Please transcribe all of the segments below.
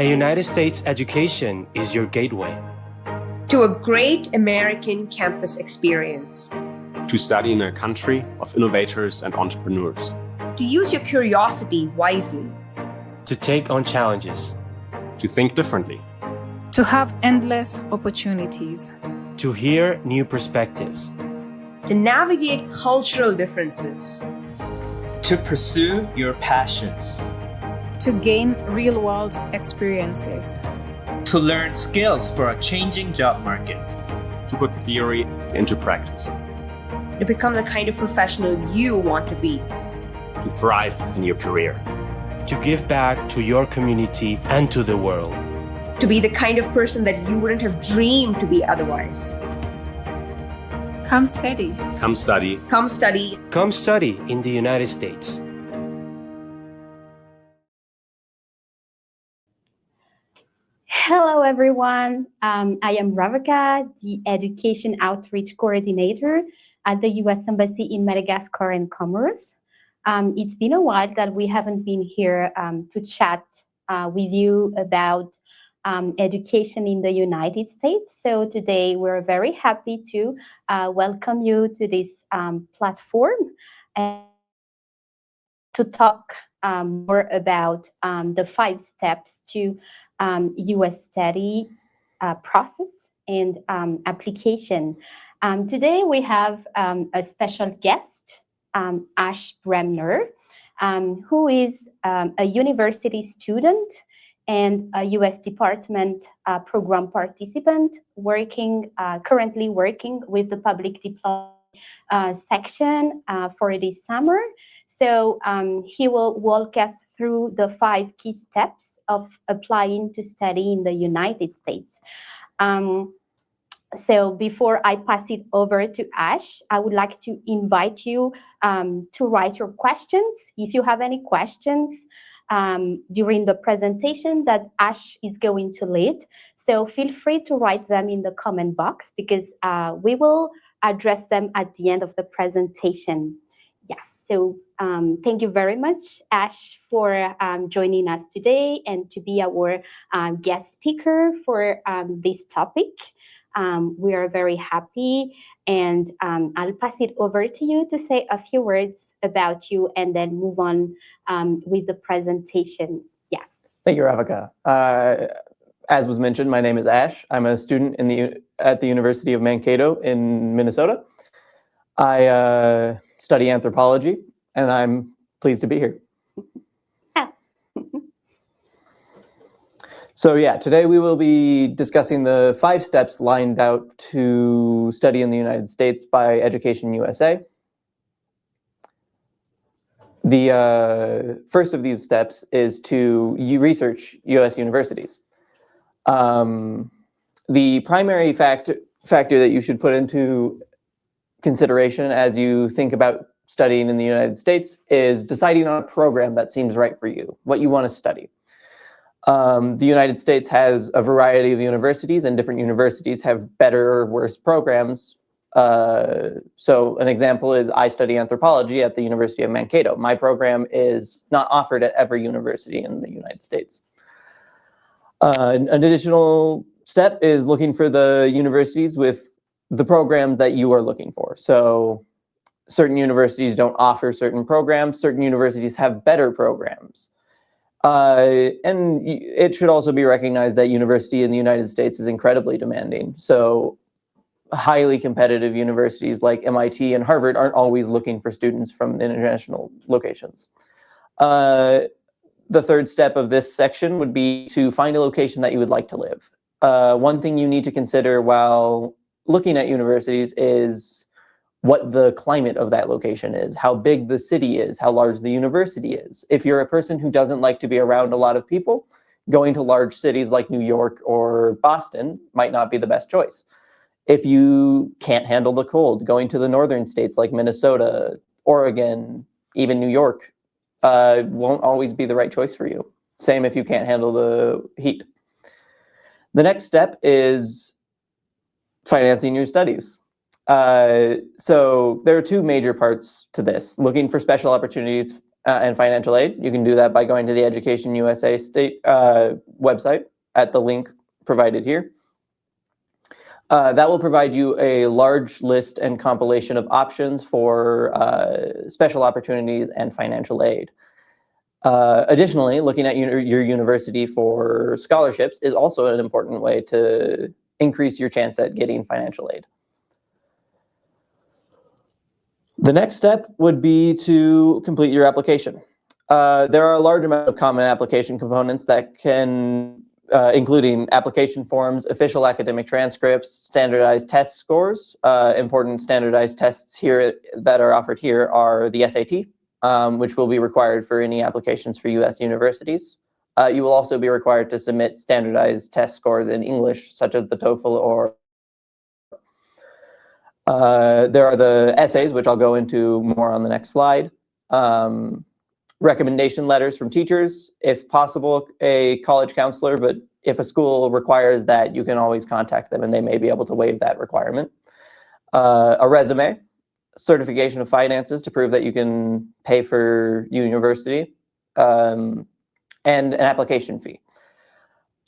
United States education is your gateway to a great American campus experience, to study in a country of innovators and entrepreneurs, to use your curiosity wisely, to take on challenges, to think differently, to have endless opportunities, to hear new perspectives, to navigate cultural differences, to pursue your passions, to gain real-world experiences, to learn skills for a changing job market, to put theory into practice, to become the kind of professional you want to be, to thrive in your career, to give back to your community and to the world, to be the kind of person that you wouldn't have dreamed to be otherwise. Come study. Come study. Come study. Come study in the United States. Hello, everyone. I am Ravika, the Education Outreach Coordinator at the U.S. Embassy in Madagascar and Comoros. It's been a while that we haven't been here to chat with you about education in the United States. So today we're very happy to welcome you to this platform and to talk more about the 5 steps to U.S. study process and application. Today we have a special guest, Ashe Bremner, who is a university student and a U.S. Department program participant, currently working with the public diplomacy section for this summer. So he will walk us through the 5 key steps of applying to study in the United States. So before I pass it over to Ashe, I would like to invite you to write your questions. If you have any questions during the presentation that Ashe is going to lead, so feel free to write them in the comment box because we will address them at the end of the presentation. Yes. So thank you very much, Ashe, for joining us today and to be our guest speaker for this topic. We are very happy, and I'll pass it over to you to say a few words about you and then move on with the presentation. Yes. Thank you, Ravika. As was mentioned, my name is Ashe. I'm a student at the University of Mankato in Minnesota. I study anthropology, and I'm pleased to be here. So yeah, today we will be discussing the 5 steps lined out to study in the United States by EducationUSA. The first of these steps is to research U.S. universities. The primary factor that you should put into consideration as you think about studying in the United States is deciding on a program that seems right for you, what you want to study. The United States has a variety of universities, and different universities have better or worse programs. So an example is I study anthropology at the University of Mankato. My program is not offered at every university in the United States. An additional step is looking for the universities with the programs that you are looking for. So certain universities don't offer certain programs. Certain universities have better programs. And it should also be recognized that university in the United States is incredibly demanding. So highly competitive universities like MIT and Harvard aren't always looking for students from international locations. The third step of this section would be to find a location that you would like to live. One thing you need to consider while looking at universities is what the climate of that location is, how big the city is, how large the university is. If you're a person who doesn't like to be around a lot of people, going to large cities like New York or Boston might not be the best choice. If you can't handle the cold, going to the northern states like Minnesota, Oregon, even New York, won't always be the right choice for you. Same if you can't handle the heat. The next step is financing your studies. So there are 2 major parts to this: looking for special opportunities and financial aid. You can do that by going to the EducationUSA state website at the link provided here. That will provide you a large list and compilation of options for special opportunities and financial aid. Additionally, looking at your university for scholarships is also an important way to increase your chance at getting financial aid. The next step would be to complete your application. There are a large amount of common application components that can, including application forms, official academic transcripts, standardized test scores. Important standardized tests here that are offered here are the SAT, which will be required for any applications for US universities. You will also be required to submit standardized test scores in English, such as the TOEFL or there are the essays, which I'll go into more on the next slide. Recommendation letters from teachers, if possible, a college counselor, but if a school requires that, you can always contact them and they may be able to waive that requirement. A resume, certification of finances to prove that you can pay for university, and an application fee.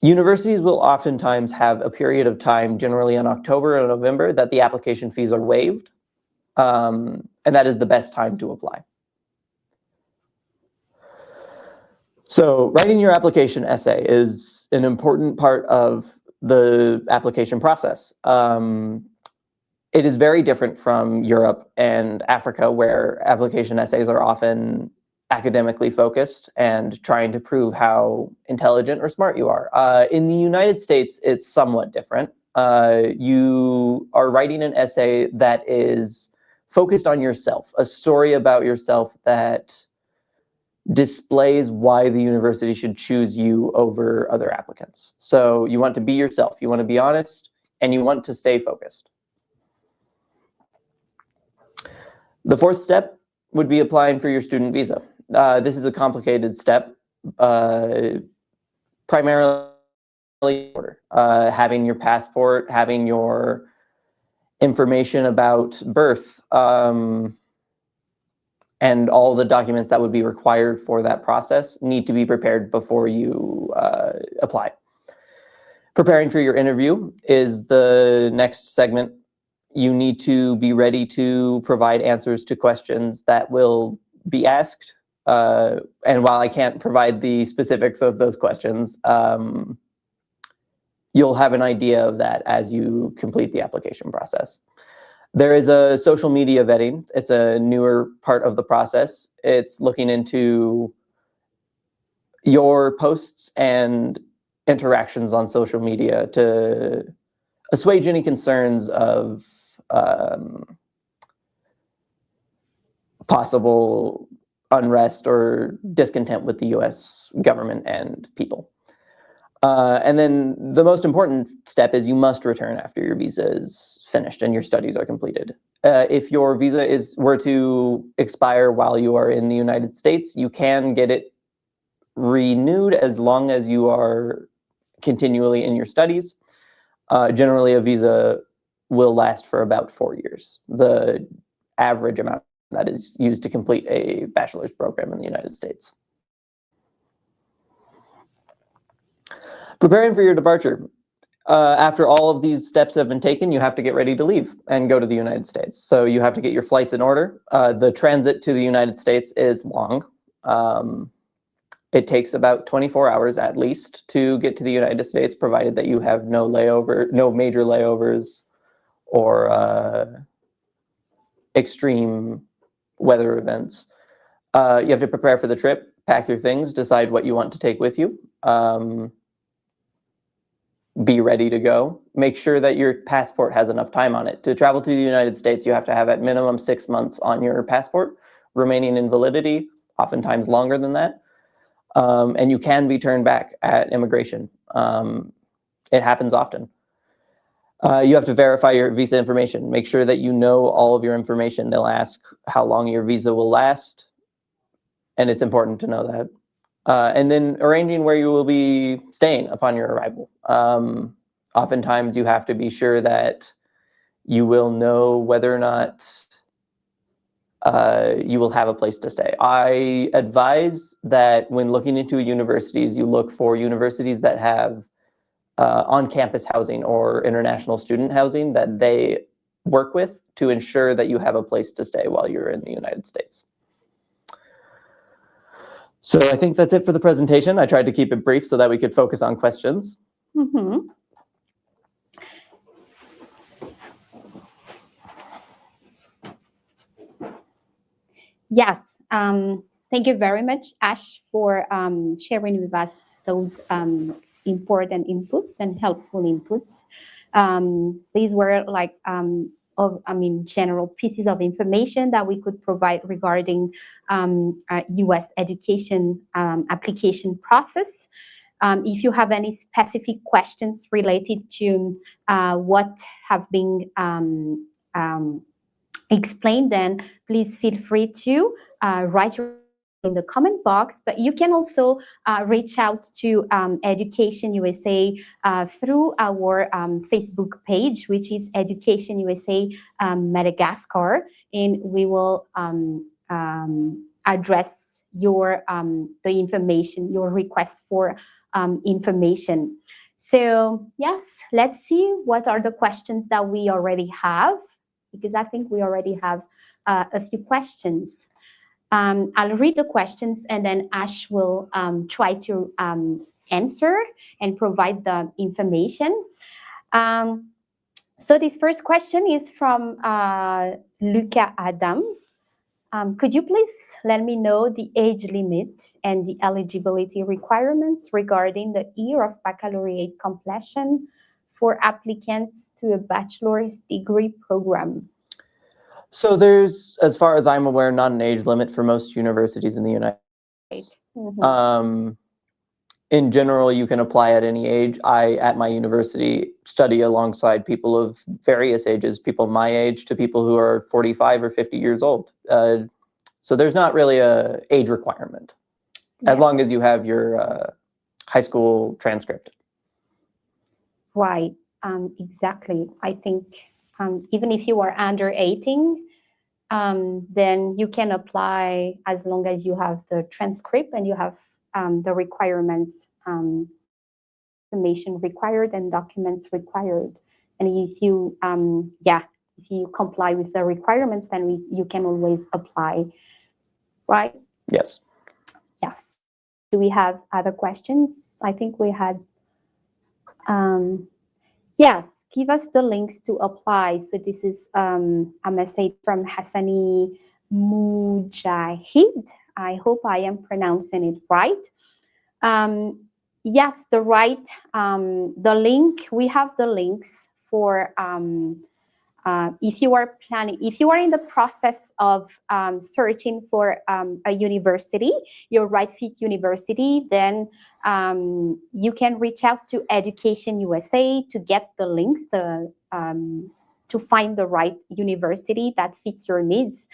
Universities will oftentimes have a period of time, generally in October and November, that the application fees are waived, and that is the best time to apply. So writing your application essay is an important part of the application process. It is very different from Europe and Africa, where application essays are often academically focused and trying to prove how intelligent or smart you are. In the United States, it's somewhat different. You are writing an essay that is focused on yourself, a story about yourself that displays why the university should choose you over other applicants. So you want to be yourself, you want to be honest, and you want to stay focused. The fourth step would be applying for your student visa. This is a complicated step, primarily having your passport, having your information about birth, and all the documents that would be required for that process need to be prepared before you apply. Preparing for your interview is the next segment. You need to be ready to provide answers to questions that will be asked. And while I can't provide the specifics of those questions, you'll have an idea of that as you complete the application process. There is a social media vetting. It's a newer part of the process. It's looking into your posts and interactions on social media to assuage any concerns of possible unrest or discontent with the US government and people. And then the most important step is you must return after your visa is finished and your studies are completed. If your visa were to expire while you are in the United States, you can get it renewed as long as you are continually in your studies. Generally, a visa will last for about 4 years, the average amount that is used to complete a bachelor's program in the United States. Preparing for your departure. After all of these steps have been taken, you have to get ready to leave and go to the United States. So you have to get your flights in order. The transit to the United States is long. It takes about 24 hours at least to get to the United States, provided that you have no major layovers or extreme weather events. You have to prepare for the trip, pack your things, decide what you want to take with you. Be ready to go. Make sure that your passport has enough time on it. To travel to the United States, you have to have at minimum 6 months on your passport, remaining in validity, oftentimes longer than that. And you can be turned back at immigration. It happens often. You have to verify your visa information. Make sure that you know all of your information. They'll ask how long your visa will last, and it's important to know that. And then arranging where you will be staying upon your arrival. Oftentimes you have to be sure that you will know whether or not you will have a place to stay. I advise that when looking into universities, you look for universities that have on-campus housing or international student housing that they work with to ensure that you have a place to stay while you're in the United States. So I think that's it for the presentation. I tried to keep it brief so that we could focus on questions. Mm-hmm. Yes, thank you very much, Ash, for sharing with us those important inputs and helpful inputs. These were like general pieces of information that we could provide regarding U.S. education application process. If you have any specific questions related to what have been explained, then please feel free to write in the comment box, but you can also reach out to Education USA through our Facebook page, which is Education USA Madagascar, and we will address your the information, your request for information. So yes, let's see what are the questions that we already have, because I think we already have a few questions. I'll read the questions and then Ash will try to answer and provide the information. So this first question is from Luca Adam. Could you please let me know the age limit and the eligibility requirements regarding the year of baccalaureate completion for applicants to a bachelor's degree program? So there's, as far as I'm aware, not an age limit for most universities in the United States. Mm-hmm. In general, you can apply at any age. I, at my university, study alongside people of various ages, people my age to people who are 45 or 50 years old. So there's not really a age requirement, as long as you have your high school transcript. Right, exactly. I think even if you are under 18, then you can apply as long as you have the transcript and you have the requirements, information required and documents required. And if you, if you comply with the requirements, then you can always apply, right? Yes. Yes. Do we have other questions? I think we had. Yes, give us the links to apply. So this is a message from Hassani Mujahid. I hope I am pronouncing it right. Yes, the link, we have the links for if you are planning, if you are in the process of searching for a university, your right fit university, then you can reach out to Education USA to get the links to find the right university that fits your needs.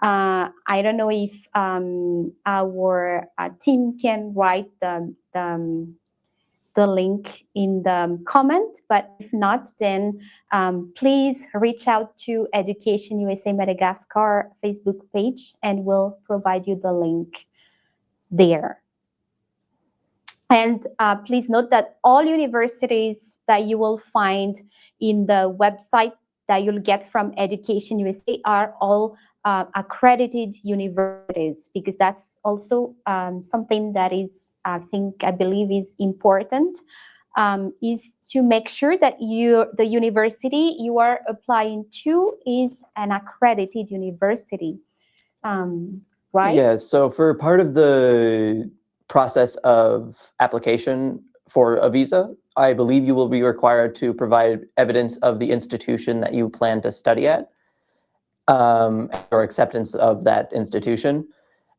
I don't know if our team can write the link in the comment, but if not, then please reach out to Education USA Madagascar Facebook page and we'll provide you the link there. And please note that all universities that you will find in the website that you'll get from Education USA are all accredited universities, because that's also something that is, I believe is important, is to make sure that the university you are applying to is an accredited university, right? Yeah, so for part of the process of application for a visa, I believe you will be required to provide evidence of the institution that you plan to study at, or acceptance of that institution.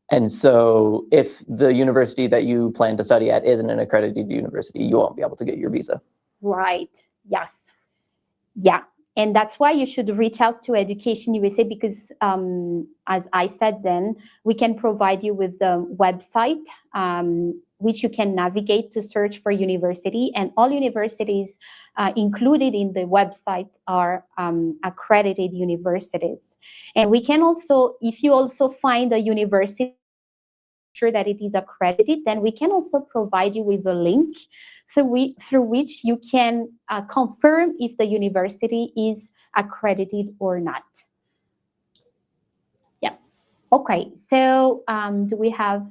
And so if the university that you plan to study at isn't an accredited university, you won't be able to get your visa. Right. Yes. Yeah. And that's why you should reach out to Education USA because, as I said then, we can provide you with the website, which you can navigate to search for university. And all universities included in the website are accredited universities. And we can also, if you also find a university sure that it is accredited, then we can also provide you with a link through which you can confirm if the university is accredited or not. Yes. Okay. So do we have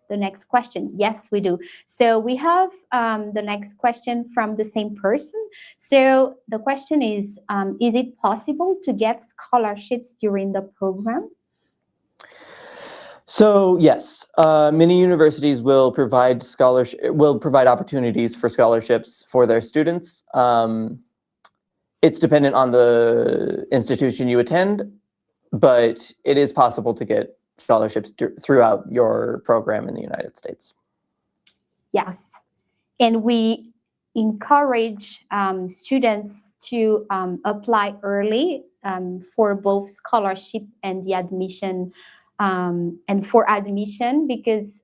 the next question? Yes, we do. So we have the next question from the same person. So the question is it possible to get scholarships during the program? So yes, many universities will provide opportunities for scholarships for their students. It's dependent on the institution you attend, but it is possible to get scholarships throughout your program in the United States. Yes, and we encourage students to apply early for both scholarship and the admission. And for admission, because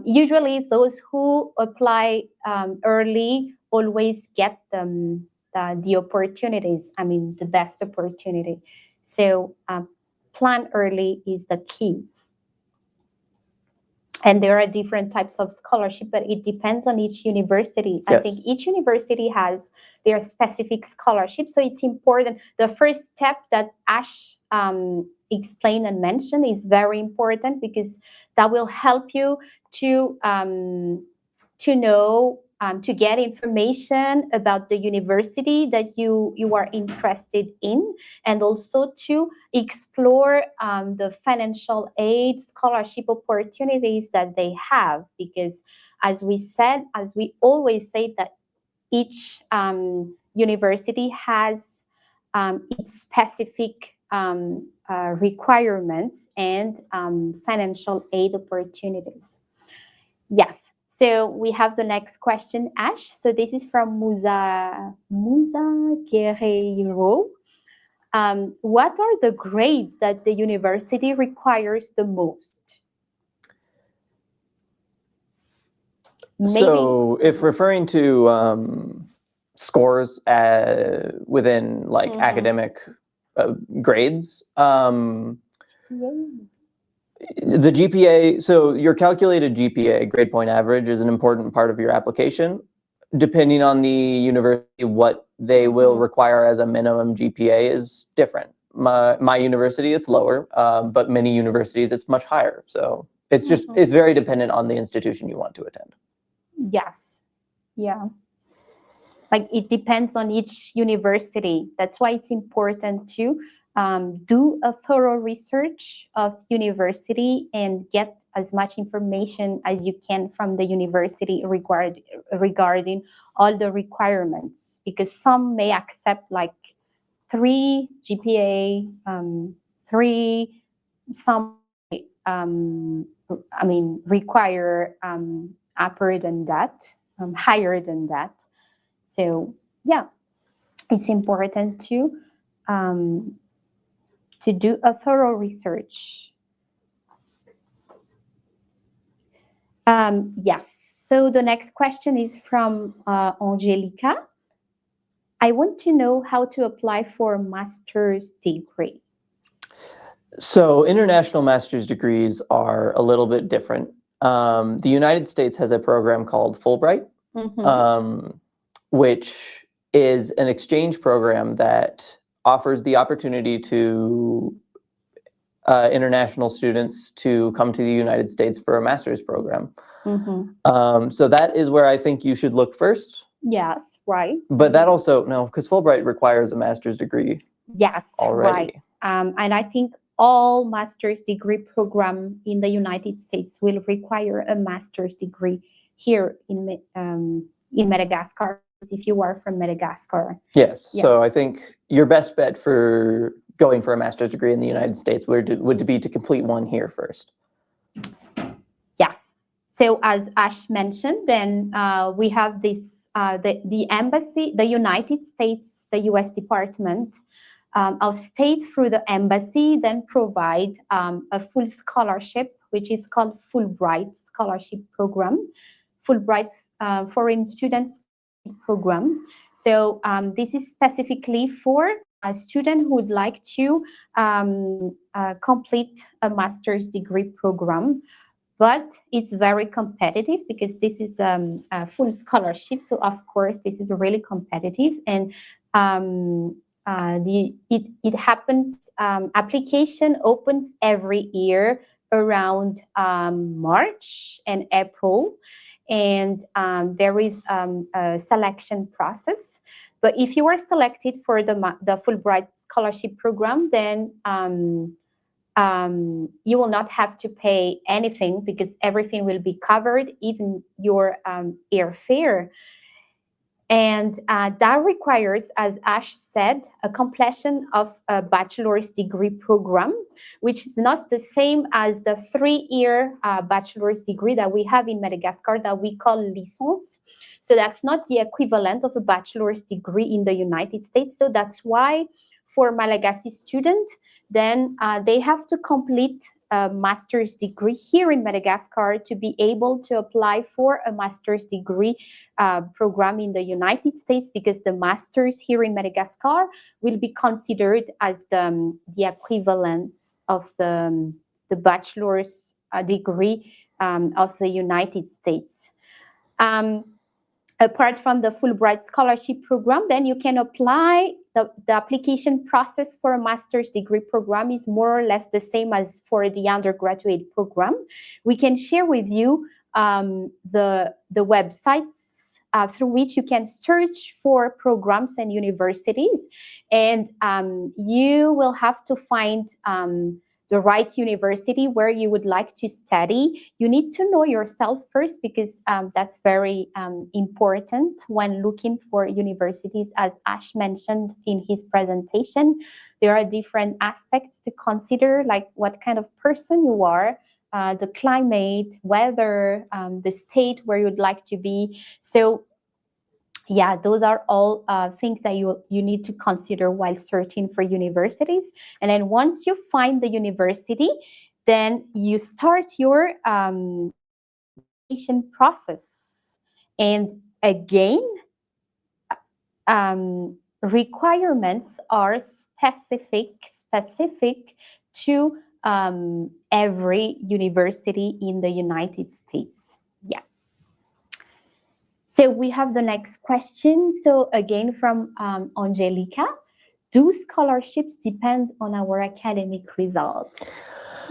usually those who apply early always get the opportunities, I mean, the best opportunity. So plan early is the key. And there are different types of scholarship, but it depends on each university. Yes. I think each university has their specific scholarship. So it's important. The first step that Ashe explained and mentioned is very important because that will help you to know, to get information about the university that you are interested in, and also to explore the financial aid scholarship opportunities that they have. Because as we always say, that each university has its specific requirements and financial aid opportunities. Yes. So we have the next question, Ashe. So this is from Musa Guerreiro. What are the grades that the university requires the most? Maybe. So if referring to scores within like academic grades, the GPA, so your calculated GPA, grade point average, is an important part of your application. Depending on the university, what they will require as a minimum GPA is different. My university, it's lower, but many universities, it's much higher. So it's just, it's very dependent on the institution you want to attend. Yes. Yeah. Like it depends on each university. That's why it's important to do a thorough research of university and get as much information as you can from the university regarding all the requirements, because some may accept like 3 GPA, 3, some I mean require upper than that, higher than that. So yeah, it's important to do a thorough research. Yes. So the next question is from Angelica. I want to know how to apply for a master's degree. So international master's degrees are a little bit different. The United States has a program called Fulbright, which is an exchange program that offers the opportunity to international students to come to the United States for a master's program. So that is where I think you should look first. Yes, right. But that also, no, because Fulbright requires a master's degree. Yes, already. Right. And I think all master's degree program in the United States will require a master's degree here in Madagascar, if you are from Madagascar. Yes. Yeah. So I think your best bet for going for a master's degree in the United States would be to complete one here first. Yes. So as Ash mentioned, then we have this, the embassy, the United States, the US Department of State through the embassy then provide a full scholarship, which is called Fulbright Scholarship Program, Fulbright Foreign Students Program. So this is specifically for a student who would like to complete a master's degree program. But it's very competitive because this is a full scholarship. So of course, this is really competitive, and it happens. Application opens every year around March and April, and there is a selection process. But if you are selected for the Fulbright Scholarship Program, then you will not have to pay anything because everything will be covered, even your airfare. And that requires, as Ash said, a completion of a bachelor's degree program, which is not the same as the 3-year bachelor's degree that we have in Madagascar that we call licence. So that's not the equivalent of a bachelor's degree in the United States. So that's why for Malagasy students, then they have to complete a master's degree here in Madagascar to be able to apply for a master's degree program in the United States, because the master's here in Madagascar will be considered as the equivalent of the bachelor's degree of the United States. Apart from the Fulbright Scholarship Program, then you can apply. The application process for a master's degree program is more or less the same as for the undergraduate program. We can share with you the websites through which you can search for programs and universities, and you will have to find the right university where you would like to study. You need to know yourself first, because that's very important when looking for universities. As Ash mentioned in his presentation, there are different aspects to consider, like what kind of person you are, the climate, weather, the state where you'd like to be. So yeah, those are all things that you need to consider while searching for universities. And then once you find the university, then you start your application process. And again, requirements are specific to every university in the United States. Yeah. So we have the next question. So again, from Angelica, do scholarships depend on our academic results?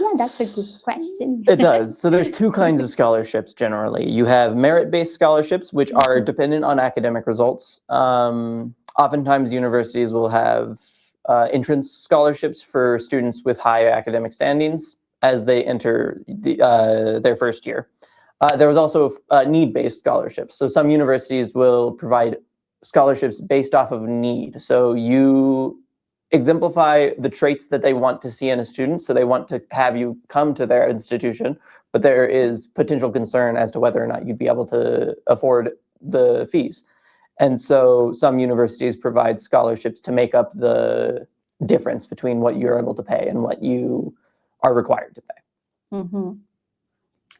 Yeah, that's a good question. It does. So there's two kinds of scholarships generally. You have merit-based scholarships, which are dependent on academic results. Oftentimes universities will have entrance scholarships for students with high academic standings as they enter their first year. There was also need-based scholarships. So some universities will provide scholarships based off of need. So you exemplify the traits that they want to see in a student. So they want to have you come to their institution, but there is potential concern as to whether or not you'd be able to afford the fees. And so some universities provide scholarships to make up the difference between what you're able to pay and what you are required to pay. Mm-hmm.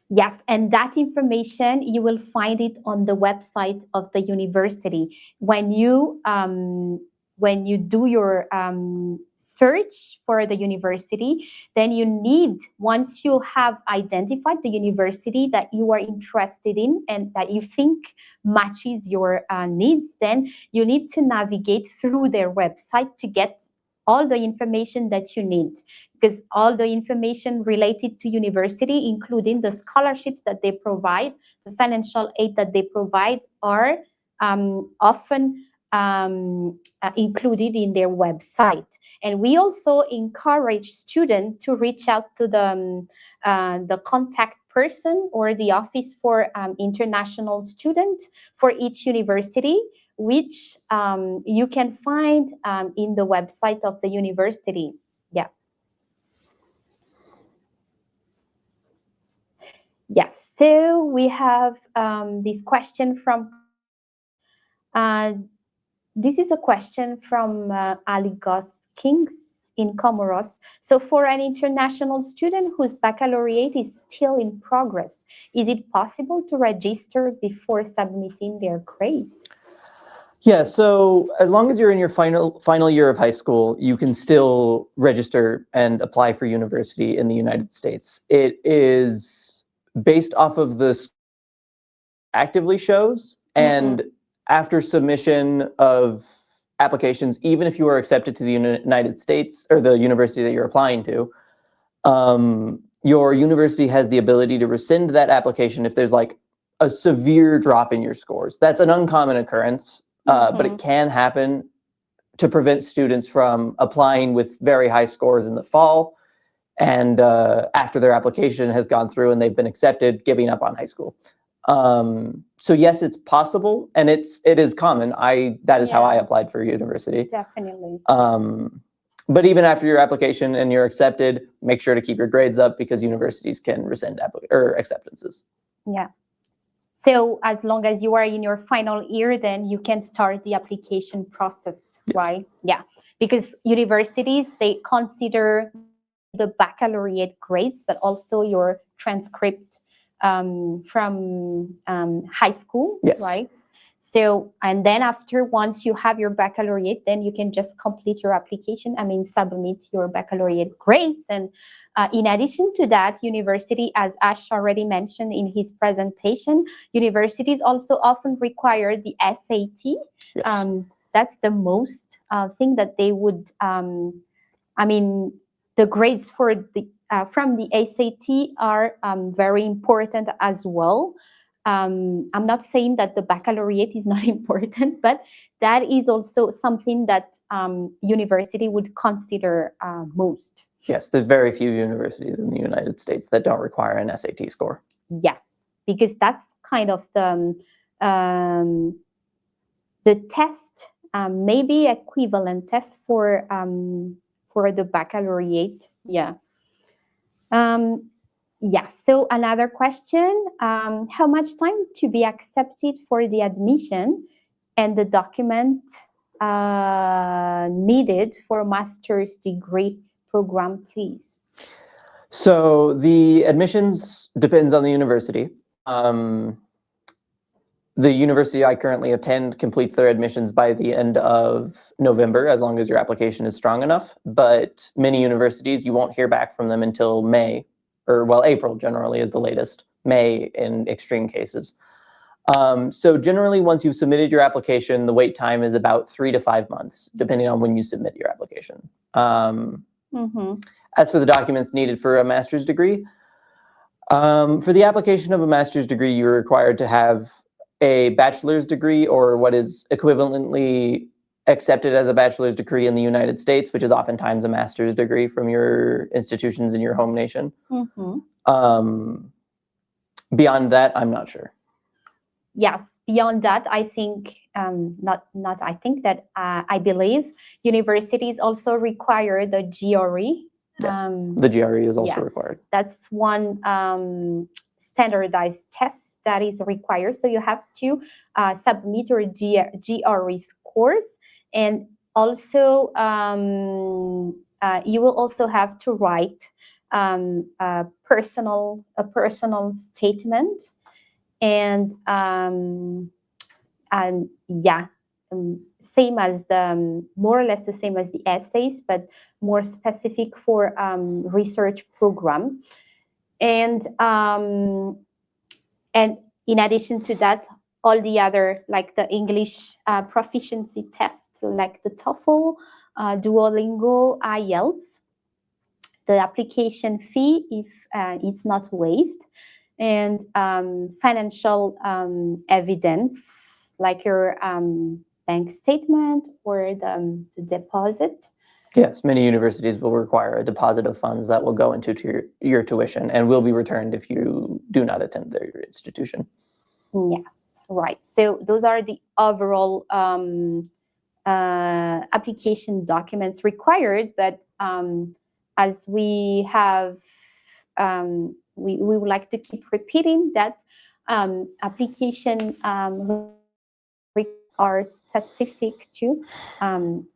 Yes, and that information, you will find it on the website of the university. When you do your search for the university, then you need, once you have identified the university that you are interested in and that you think matches your needs, then you need to navigate through their website to get all the information that you need, because all the information related to university, including the scholarships that they provide, the financial aid that they provide, are often included in their website. And we also encourage students to reach out to the contact person or the office for international students for each university, which you can find in the website of the university. Yeah. Yes. So we have this question from. This is a question from Ali Kings in Comoros. So for an international student whose baccalaureate is still in progress, is it possible to register before submitting their grades? Yeah, so as long as you're in your final year of high school, you can still register and apply for university in the United States. It is based off of the actively shows, and after submission of applications, even if you are accepted to the United States or the university that you're applying to, your university has the ability to rescind that application if there's like a severe drop in your scores. That's an uncommon occurrence, but it can happen to prevent students from applying with very high scores in the fall, and after their application has gone through and they've been accepted, giving up on high school. So yes, it's possible, and it is common. That is how I applied for university. Definitely. But even after your application and you're accepted, make sure to keep your grades up because universities can rescind acceptances. Yeah. So as long as you are in your final year, then you can start the application process, Yes. right? Yeah. Because universities, they consider the baccalaureate grades, but also your transcript from high school, Yes. right? So, and then once you have your baccalaureate, then you can just complete your application. Submit your baccalaureate grades. And in addition to that, university, as Ashe already mentioned in his presentation, universities also often require the SAT. Yes. That's the most thing that they would, the grades for from the SAT are very important as well. I'm not saying that the baccalaureate is not important, but that is also something that university would consider most. Yes, there's very few universities in the United States that don't require an SAT score. Yes, because that's kind of the test, maybe equivalent test for the baccalaureate. Yeah. Yes. So another question, how much time to be accepted for the admission and the document needed for a master's degree program, please? So the admissions depends on the university. The university I currently attend completes their admissions by the end of November, as long as your application is strong enough. But many universities, you won't hear back from them until May, or well, April generally is the latest, May in extreme cases. So generally, once you've submitted your application, the wait time is about 3 to 5 months, depending on when you submit your application. As for the documents needed for a master's degree, for the application of a master's degree, you're required to have a bachelor's degree or what is equivalently accepted as a bachelor's degree in the United States, which is oftentimes a master's degree from your institutions in your home nation. Beyond that, I'm not sure. Yes, beyond that, I think, I believe universities also require the GRE. Yes, the GRE is also required. That's one standardized test that is required. So you have to submit your GRE scores, and also you will also have to write a personal statement, and same as more or less the same as the essays, but more specific for research program. And in addition to that, all the other, like the English proficiency test, like the TOEFL, Duolingo, IELTS, the application fee, if it's not waived, and financial evidence, like your bank statement or the deposit. Yes, many universities will require a deposit of funds that will go into your tuition and will be returned if you do not attend their institution. Yes, right. So those are the overall application documents required. But as we have we would like to keep repeating that application are specific to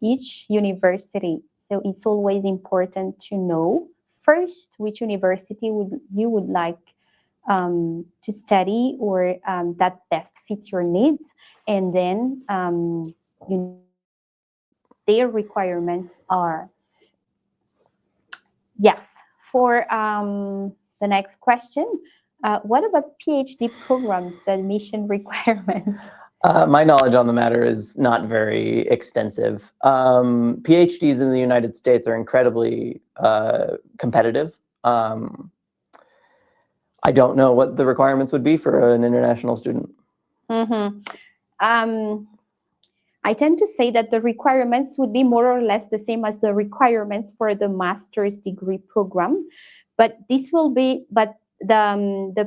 each university. So it's always important to know first which university you would like to study, or that best fits your needs, and then their requirements are. Yes, for the next question, what about PhD programs, admission requirements? My knowledge on the matter is not very extensive. PhDs in the United States are incredibly competitive. I don't know what the requirements would be for an international student. Mm-hmm. I tend to say that the requirements would be more or less the same as the requirements for the master's degree program, but the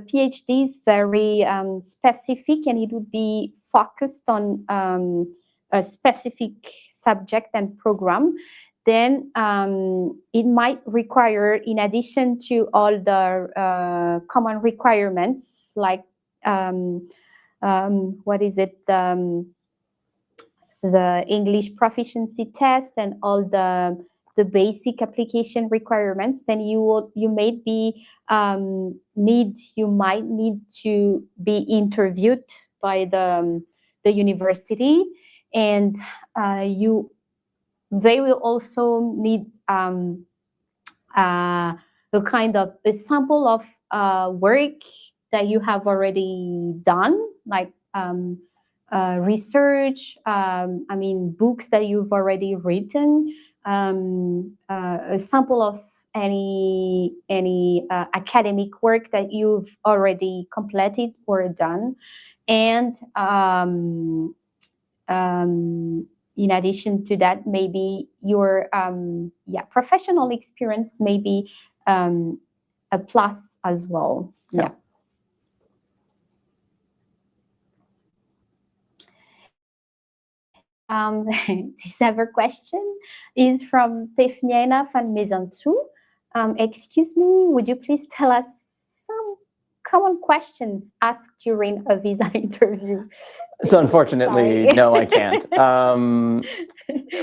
PhD is very specific, and it would be focused on a specific subject and program. Then it might require, in addition to all the common requirements, like what is it, the English proficiency test and all the basic application requirements, then you might need to be interviewed by the university, and they will also need a kind of a sample of work that you have already done, like research, books that you've already written, a sample of any academic work that you've already completed or done, and in addition to that, maybe your professional experience may be a plus as well. Yeah. This other question is from Tefniana van Mezantsu. Excuse me, would you please tell us some common questions asked during a visa interview? So unfortunately, no, I can't.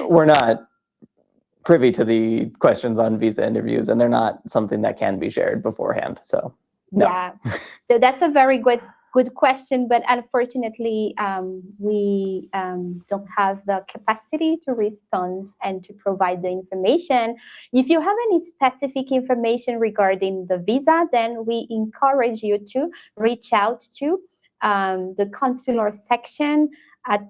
We're not privy to the questions on visa interviews, and they're not something that can be shared beforehand. So no. Yeah, so that's a very good question, but unfortunately, we don't have the capacity to respond and to provide the information. If you have any specific information regarding the visa, then we encourage you to reach out to the consular section at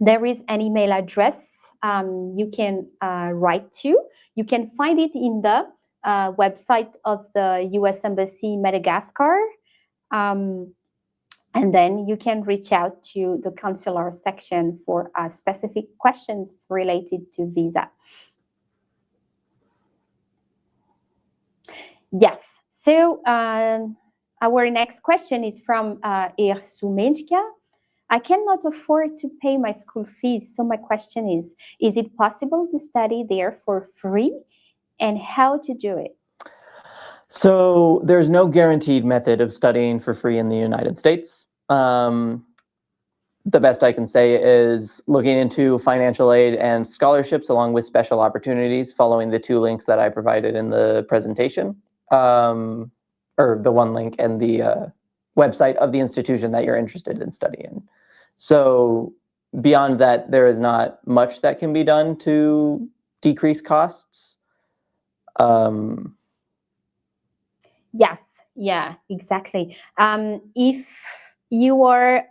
there is an email address you can write to. You can find it in the website of the U.S. Embassy Madagascar. And then you can reach out to the consular section for specific questions related to visa. Yes, so our next question is from Ersumenchka. I cannot afford to pay my school fees, so my question is it possible to study there for free, and how to do it? So there's no guaranteed method of studying for free in the United States. The best I can say is looking into financial aid and scholarships along with special opportunities, following the 2 links that I provided in the presentation, or the 1 link and the website of the institution that you're interested in studying. So beyond that, there is not much that can be done to decrease costs. Yes, yeah, exactly. If you are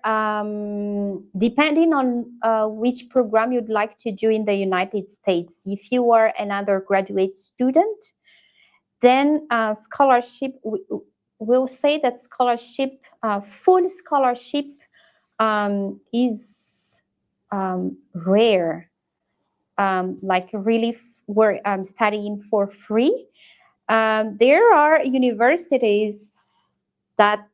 depending on which program you'd like to do in the United States, if you are an undergraduate student, then scholarship, we'll say that scholarship, full scholarship is rare. Like really we're studying for free. There are universities that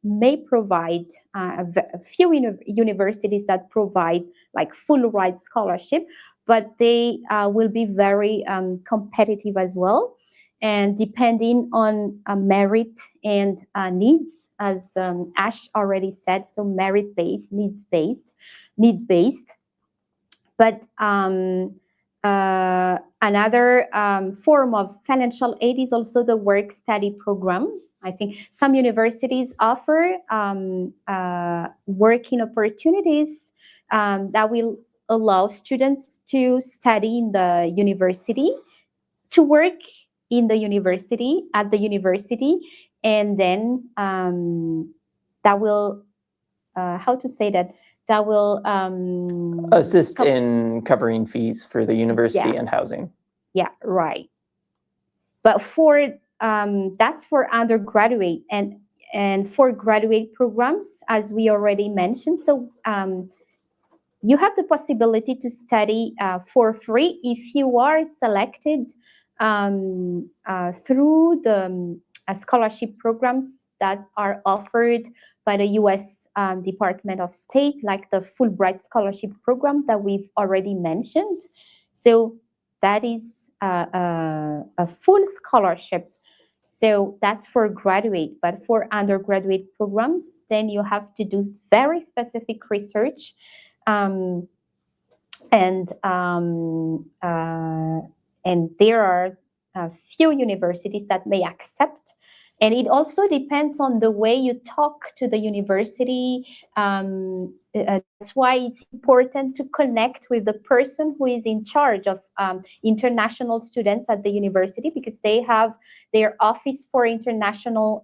may provide, a few universities that provide like full ride scholarship, but they will be very competitive as well. and depending on merit and needs, as Ash already said, so merit-based, need-based. But another form of financial aid is also the work-study program. I think some universities offer working opportunities that will allow students to study in the university, to work in the university, at the university, and then that will, how to say that, that will assist in covering fees for the university and Yes. housing. Yeah, right. But for that's for undergraduate and for graduate programs, as we already mentioned. So you have the possibility to study for free if you are selected through the scholarship programs that are offered by the U.S. Department of State, like the Fulbright Scholarship Program that we've already mentioned. So that is a full scholarship. So that's for graduate, but for undergraduate programs, then you have to do very specific research, and there are a few universities that may accept. And it also depends on the way you talk to the university. That's why it's important to connect with the person who is in charge of international students at the university, because they have their office for international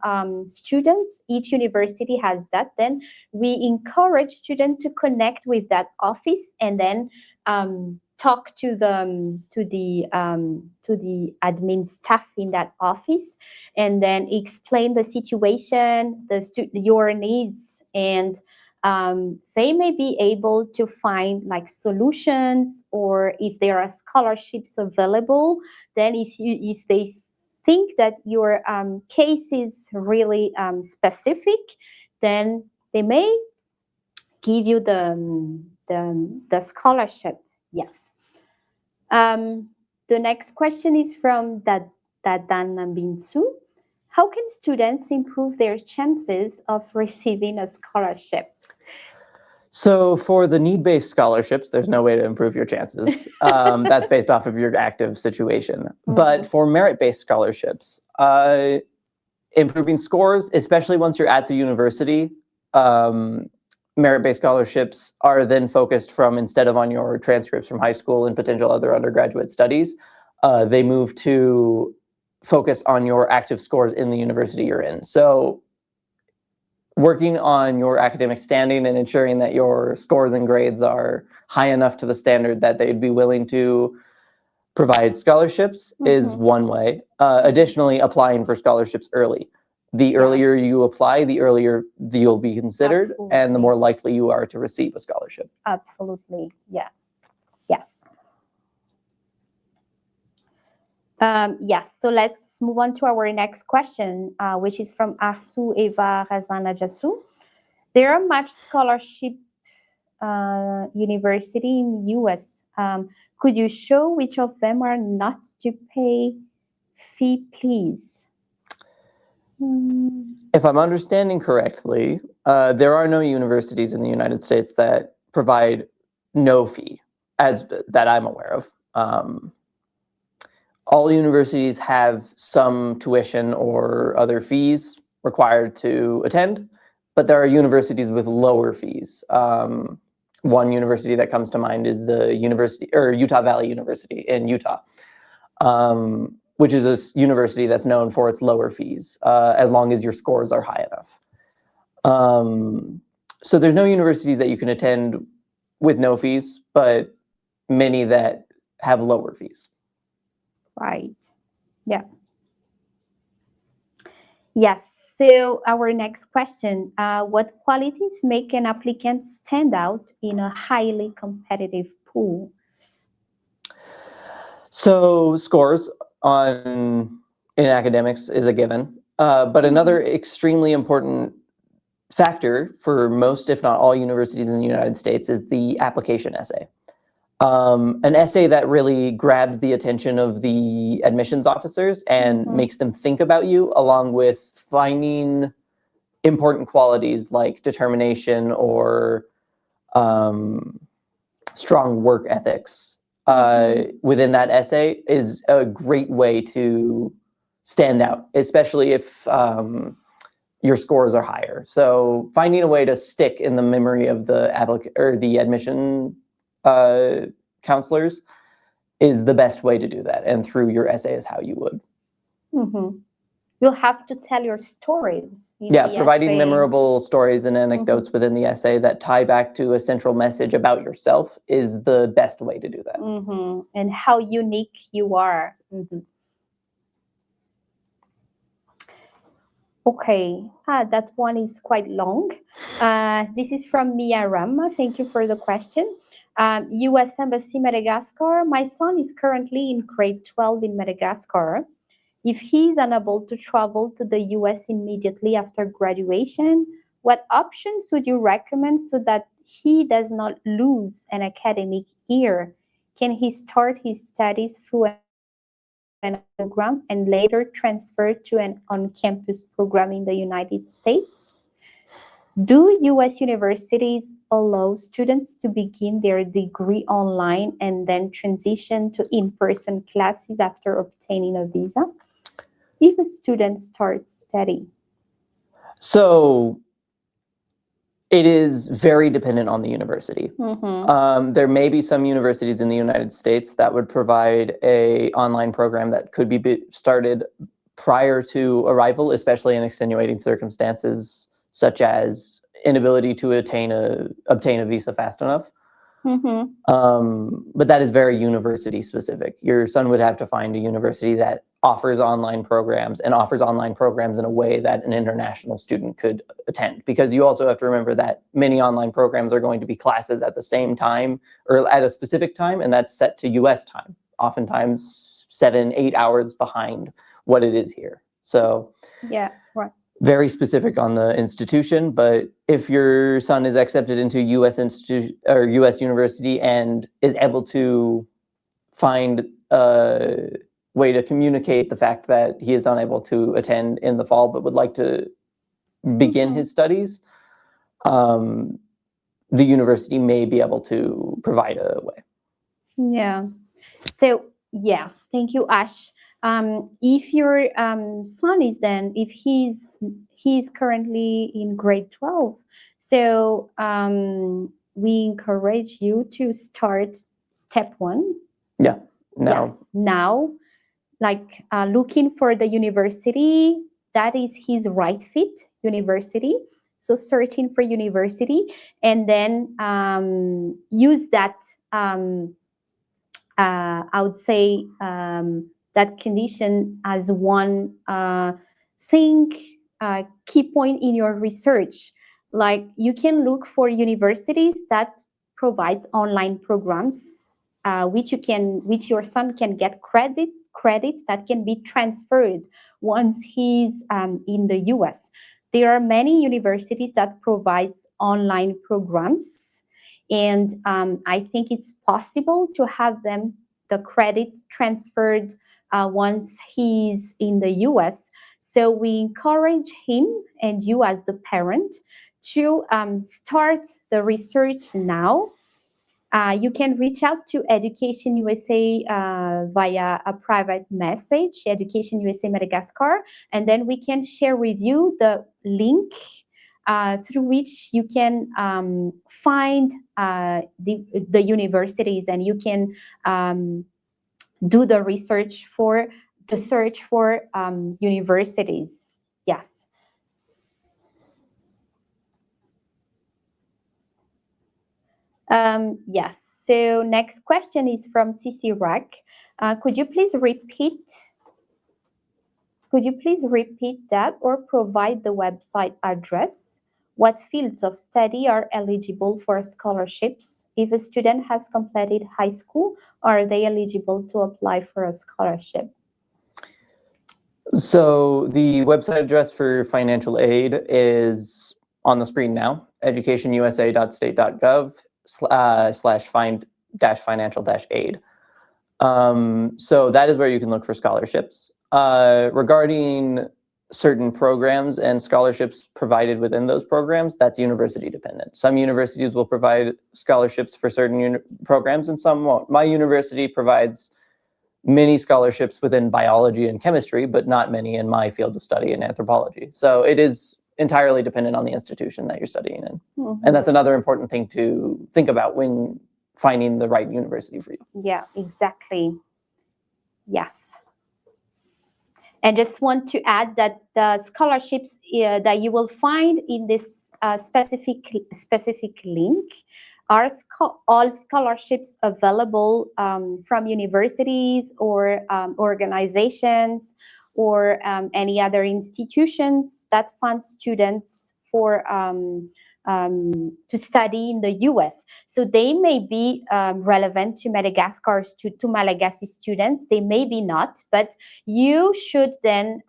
students. Each university has that. Then we encourage students to connect with that office and then talk to the admin staff in that office, and then explain the situation, your needs, and they may be able to find like solutions, or if there are scholarships available, then if they think that your case is really specific, then they may give you the scholarship. Yes. The next question is from Dadana Binsu. How can students improve their chances of receiving a scholarship? So for the need-based scholarships, there's no way to improve your chances. That's based off of your active situation. But for merit-based scholarships, improving scores, especially once you're at the university, merit-based scholarships are then focused from, instead of on your transcripts from high school and potential other undergraduate studies, they move to focus on your active scores in the university you're in. So working on your academic standing and ensuring that your scores and grades are high enough to the standard that they'd be willing to provide scholarships is one way. Additionally, applying for scholarships early. The earlier you apply, the earlier you'll be considered, and the more likely you are to receive a scholarship. Absolutely, yeah. Yes. Yes, so let's move on to our next question, which is from Arsu Eva Razana Jasu. There are much scholarship university in the US. Could you show which of them are not to pay fee, please? If I'm understanding correctly, there are no universities in the United States that provide no fee, that I'm aware of. All universities have some tuition or other fees required to attend, but there are universities with lower fees. One university that comes to mind is the Utah Valley University in Utah, which is a university that's known for its lower fees, as long as your scores are high enough. So there's no universities that you can attend with no fees, but many that have lower fees. Right. Yeah. Yes. So our next question, what qualities make an applicant stand out in a highly competitive pool? So scores in academics is a given, but another extremely important factor for most, if not all, universities in the United States is the application essay. an essay that really grabs the attention of the admissions officers and makes them think about you, along with finding important qualities like determination or strong work ethics within that essay is a great way to stand out, especially if your scores are higher. So finding a way to stick in the memory of the applicant or the admission counselors is the best way to do that. And through your essay is how you would. You'll have to tell your stories. Yeah, providing memorable stories and anecdotes within the essay that tie back to a central message about yourself is the best way to do that. And how unique you are. Okay, that one is quite long. This is from Mia Rama. Thank you for the question. U.S. Embassy, Madagascar. My son is currently in grade 12 in Madagascar. If he is unable to travel to the U.S. immediately after graduation, what options would you recommend so that he does not lose an academic year? Can he start his studies through an program and later transfer to an on-campus program in the United States? Do U.S. universities allow students to begin their degree online and then transition to in-person classes after obtaining a visa? If a student starts studying? So it is very dependent on the university. There may be some universities in the United States that would provide a online program that could be started prior to arrival, especially in extenuating circumstances such as inability to obtain a visa fast enough. But that is very university specific. Your son would have to find a university that offers online programs and offers online programs in a way that an international student could attend. Because you also have to remember that many online programs are going to be classes at the same time or at a specific time, and that's set to US time, oftentimes 7-8 hours behind what it is here. So yeah, right. Very specific on the institution, but if your son is accepted into U.S. institution or U.S. university and is able to find a way to communicate the fact that he is unable to attend in the fall but would like to begin his studies, the university may be able to provide a way. Yeah. So yes, thank you, Ash. If your son is then, if he's currently in grade 12, so we encourage you to start step 1. Yeah. Now. Yes. Now, like looking for the university that is his right fit university. So searching for university, and then use that. I would say. That condition as one key point in your research. Like you can look for universities that provides online programs, which your son can get credits that can be transferred once he's in the US. There are many universities that provides online programs, and I think it's possible to have the credits transferred once he's in the US. So we encourage him and you as the parent to start the research now. You can reach out to Education USA via a private message, Education USA Madagascar, and then we can share with you the link through which you can find the universities, and you can do the research for the search for universities. Yes. Yes. So next question is from CC Rack. Could you please repeat that or provide the website address? What fields of study are eligible for scholarships? If a student has completed high school, are they eligible to apply for a scholarship? So the website address for financial aid is on the screen now, educationusa.state.gov /find financial-aid. So that is where you can look for scholarships. Regarding certain programs and scholarships provided within those programs, that's university dependent. Some universities will provide scholarships for certain programs and some won't. My university provides many scholarships within biology and chemistry, but not many in my field of study in anthropology. So it is entirely dependent on the institution that you're studying in. Mm-hmm. And that's another important thing to think about when finding the right university for you. Yeah, exactly. Yes. And just want to add that the scholarships that you will find in this specific link are all scholarships available from universities or organizations or any other institutions that fund students for to study in the US. So they may be relevant to Malagasy students. They may be not, but you should then,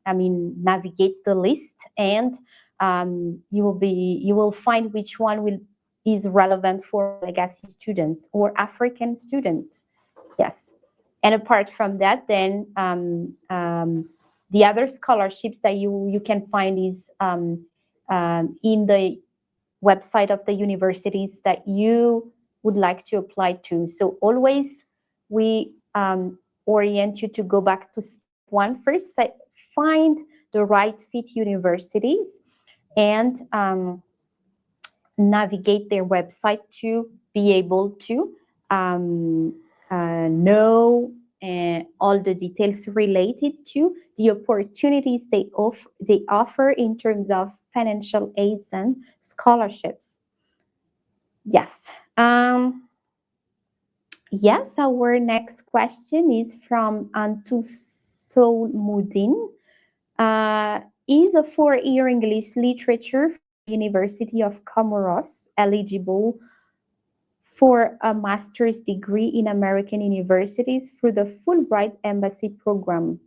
navigate the list, and you will find which one is relevant for Malagasy students or African students. Yes. And apart from that, then the other scholarships that you can find is in the website of the universities that you would like to apply to. So always we orient you to go back to step one first, find the right fit universities and navigate their website to be able to know all the details related to the opportunities they offer in terms of financial aids and scholarships. Yes. Yes, our next question is from Antu Soulmudin. Is a 4-year English literature from the University of Comoros eligible for a master's degree in American universities through the Fulbright Embassy program?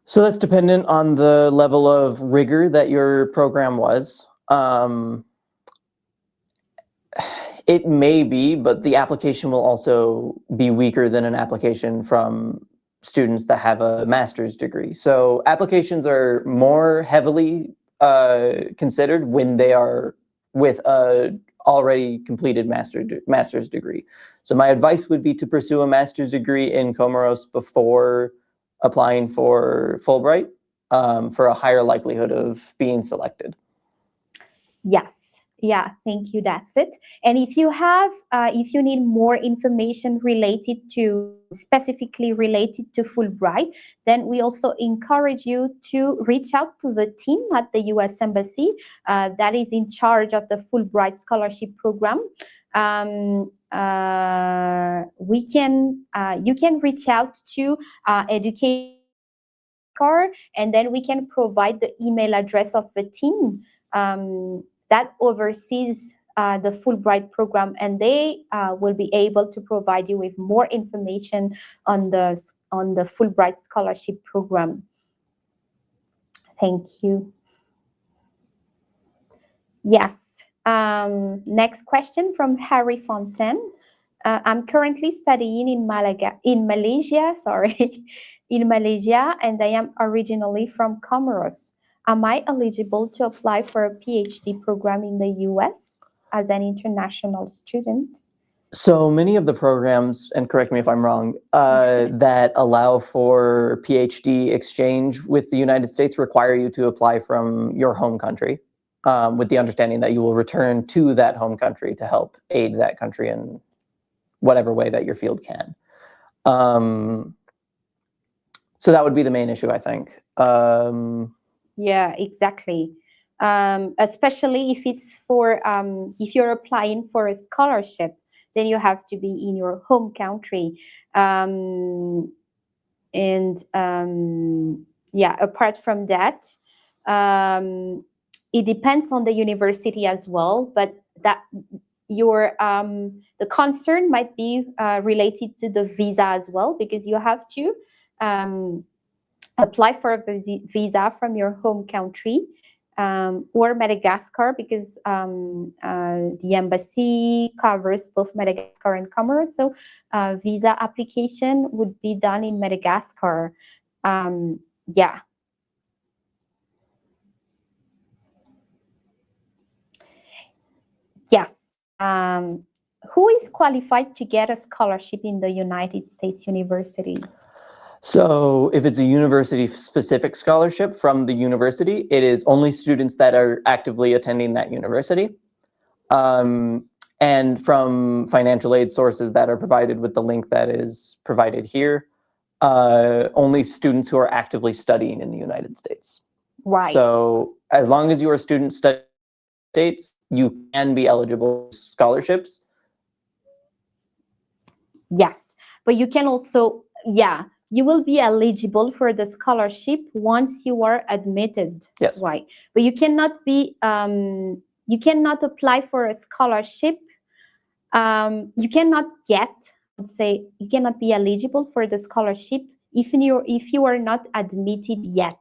So that's dependent on the level of rigor that your program was. It may be, but the application will also be weaker than an application from students that have a master's degree. So applications are more heavily considered when they are with a already completed master's degree. So my advice would be to pursue a master's degree in Comoros before applying for Fulbright for a higher likelihood of being selected. Yes. Yeah, thank you. That's it. And if you have, if you need more information specifically related to Fulbright, then we also encourage you to reach out to the team at the U.S. Embassy that is in charge of the Fulbright Scholarship Program. You can reach out to Education, and then we can provide the email address of the team that oversees the Fulbright program, and they will be able to provide you with more information on the Fulbright Scholarship Program. Thank you. Yes. Next question from Harry Fontaine. I'm currently studying in Malaysia, and I am originally from Comoros. Am I eligible to apply for a PhD program in the US as an international student? So many of the programs, and correct me if I'm wrong, that allow for PhD exchange with the United States require you to apply from your home country, with the understanding that you will return to that home country to help aid that country in whatever way that your field can. So that would be the main issue, I think. Yeah, exactly. Especially if it's for, if you're applying for a scholarship, then you have to be in your home country. Yeah, apart from that, it depends on the university as well, but that the concern might be related to the visa as well, because you have to apply for a visa from your home country or Madagascar, because the embassy covers both Madagascar and Comoros. So visa application would be done in Madagascar. Yeah. Yes. Who is qualified to get a scholarship in the United States universities? So if it's a university-specific scholarship from the university, it is only students that are actively attending that university. And from financial aid sources that are provided with the link that is provided here, only students who are actively studying in the United States. Right. So as long as you are a student studying in the States, you can be eligible for scholarships. Yes, but you can also, yeah, you will be eligible for the scholarship once you are admitted. Yes. Right. But you cannot be, you cannot apply for a scholarship. You cannot get, let's say, you cannot be eligible for the scholarship if you are not admitted yet.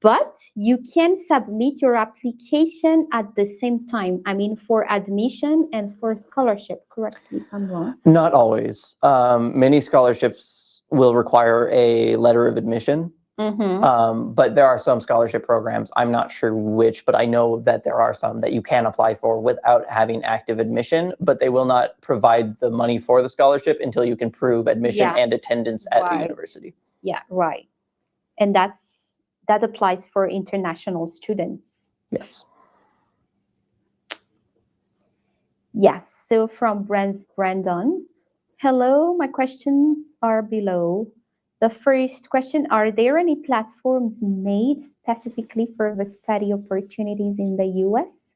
But you can submit your application at the same time. I mean, for admission and for scholarship. Correct me if I'm wrong. Not always. Many scholarships will require a letter of admission. But there are some scholarship programs, I'm not sure which, but I know that there are some that you can apply for without having active admission, but they will not provide the money for the scholarship until you can prove admission and attendance at the university. Yeah, right. And that applies for international students. Yes. Yes, so from Brandon. Hello, my questions are below. The first question, are there any platforms made specifically for the study opportunities in the US?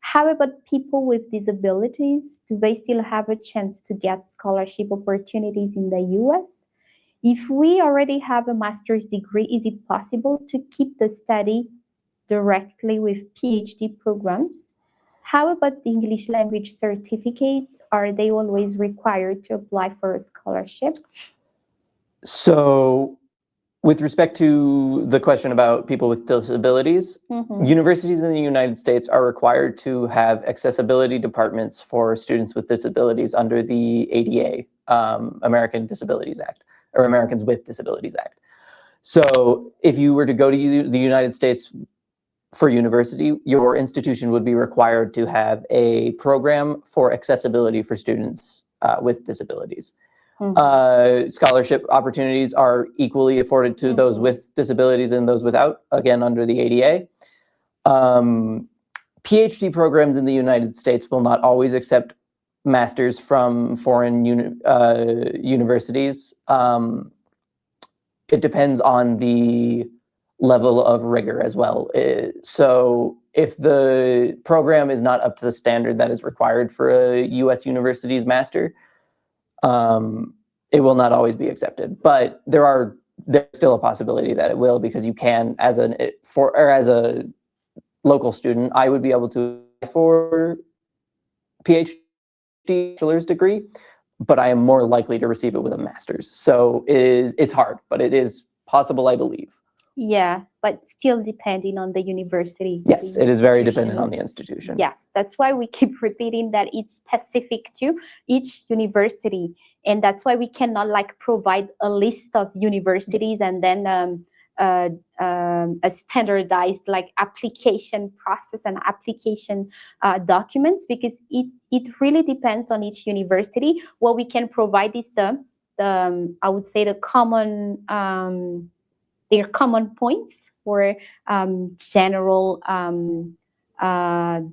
How about people with disabilities? Do they still have a chance to get scholarship opportunities in the US? If we already have a master's degree, is it possible to keep the study directly with PhD programs? How about the English language certificates? Are they always required to apply for a scholarship? So with respect to the question about people with disabilities, universities in the United States are required to have accessibility departments for students with disabilities under the ADA, American Disabilities Act, or Americans with Disabilities Act. So if you were to go to the United States for university, your institution would be required to have a program for accessibility for students with disabilities. Scholarship opportunities are equally afforded to those with disabilities and those without, again, under the ADA. PhD programs in the United States will not always accept masters from foreign universities. It depends on the level of rigor as well. So if the program is not up to the standard that is required for a US university's master, it will not always be accepted. But there's still a possibility that it will, because you can, as a local student, I would be able to apply for PhD bachelor's degree, but I am more likely to receive it with a master's. So it's hard, but it is possible, I believe. Yeah, but still depending on the university. Yes, it is very dependent on the institution. Yes, that's why we keep repeating that it's specific to each university. And that's why we cannot provide a list of universities and then a standardized application process and application documents, because it really depends on each university. What we can provide is the I would say the common their common points or general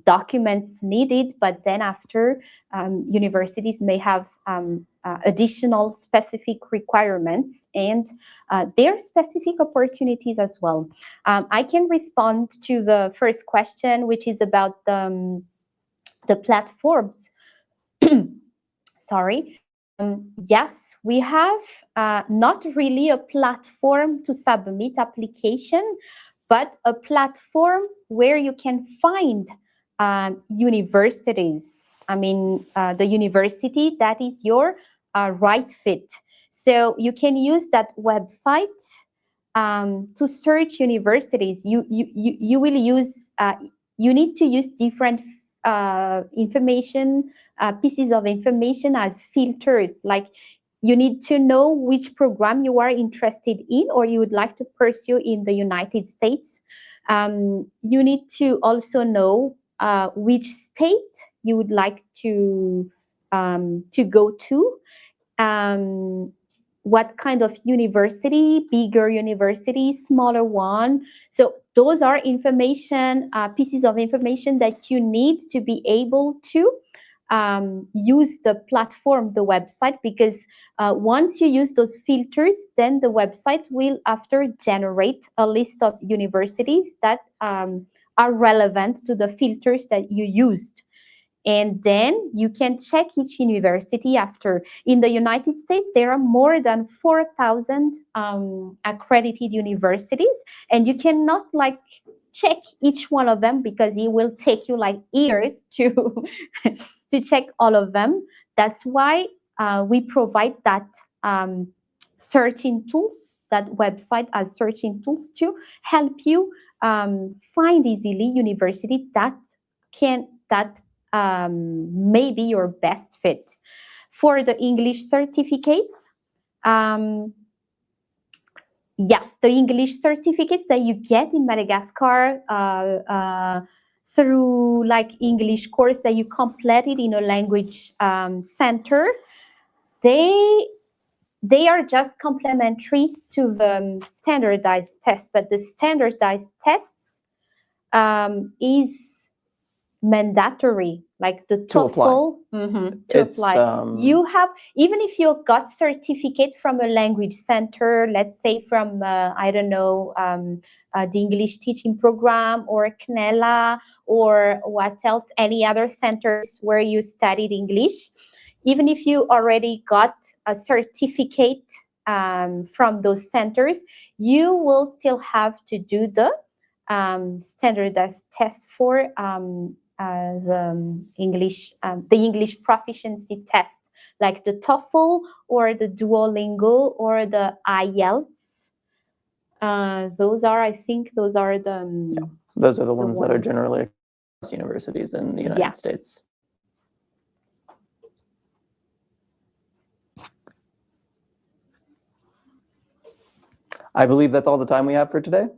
documents needed, but then after universities may have additional specific requirements and their specific opportunities as well. I can respond to the first question, which is about the platforms. Sorry. Yes, we have not really a platform to submit application, but a platform where you can find universities. I mean, the university that is your right fit. So you can use that website to search universities, you will use, you need to use different information, pieces of information as filters. Like, you need to know which program you are interested in or you would like to pursue in the United States. You need to also know which state you would like to go to. What kind of university, bigger university, smaller one. So those are information, pieces of information that you need to be able to use the platform, the website, because once you use those filters, then the website will after generate a list of universities that are relevant to the filters that you used. And then you can check each university after. In the United States, there are more than 4,000 accredited universities, and you cannot like check each one of them because it will take you like years to to check all of them. That's why we provide that searching tools, that website as searching tools to help you find easily university that may be your best fit. For the English certificates, yes, the English certificates that you get in Madagascar through like English course that you completed in a language center, they are just complementary to the standardized test, but the standardized tests is mandatory, like the TOEFL to apply. You have, even if you got certificate from a language center, let's say from I don't know, the English teaching program or CNELA or what else, any other centers where you studied English, even if you already got a certificate from those centers, you will still have to do the standardized test for the English proficiency test, like the TOEFL or the Duolingo or the IELTS. Those are, I think, those are the those are the ones that are generally across universities in the United States. I believe that's all the time we have for today.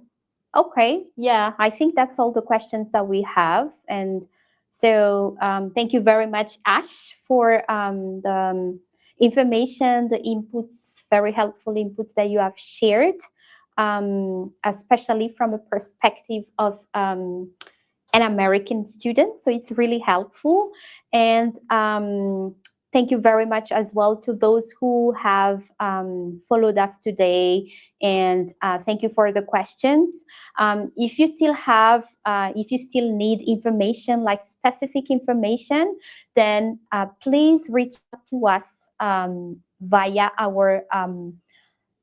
Okay, yeah, I think that's all the questions that we have. And so thank you very much, Ashe, for the information, the inputs, very helpful inputs that you have shared, especially from a perspective of an American student. So it's really helpful. And thank you very much as well to those who have followed us today. And thank you for the questions. If you still have, if you still need information, like specific information, then please reach out to us via our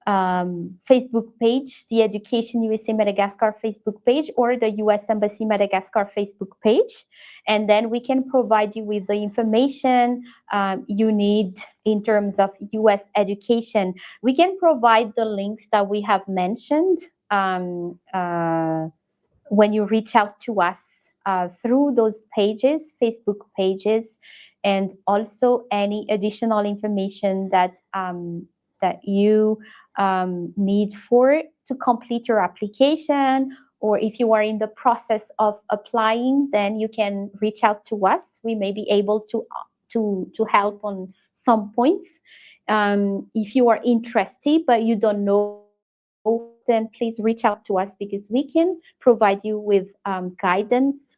Facebook page, the EducationUSA Madagascar Facebook page, or the US Embassy Madagascar Facebook page. And then we can provide you with the information you need in terms of US education. We can provide the links that we have mentioned when you reach out to us through those pages, Facebook pages, and also any additional information that that you need to complete your application, or if you are in the process of applying, then you can reach out to us. We may be able to help on some points. If you are interested but you don't know, then please reach out to us because we can provide you with guidance,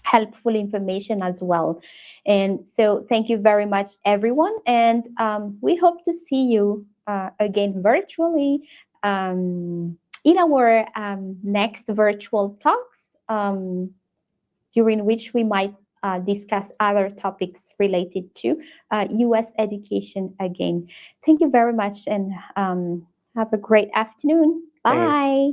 helpful information as well. And so thank you very much, everyone. And we hope to see you again virtually in our next virtual talks, during which we might discuss other topics related to US education again. Thank you very much, and have a great afternoon. Bye.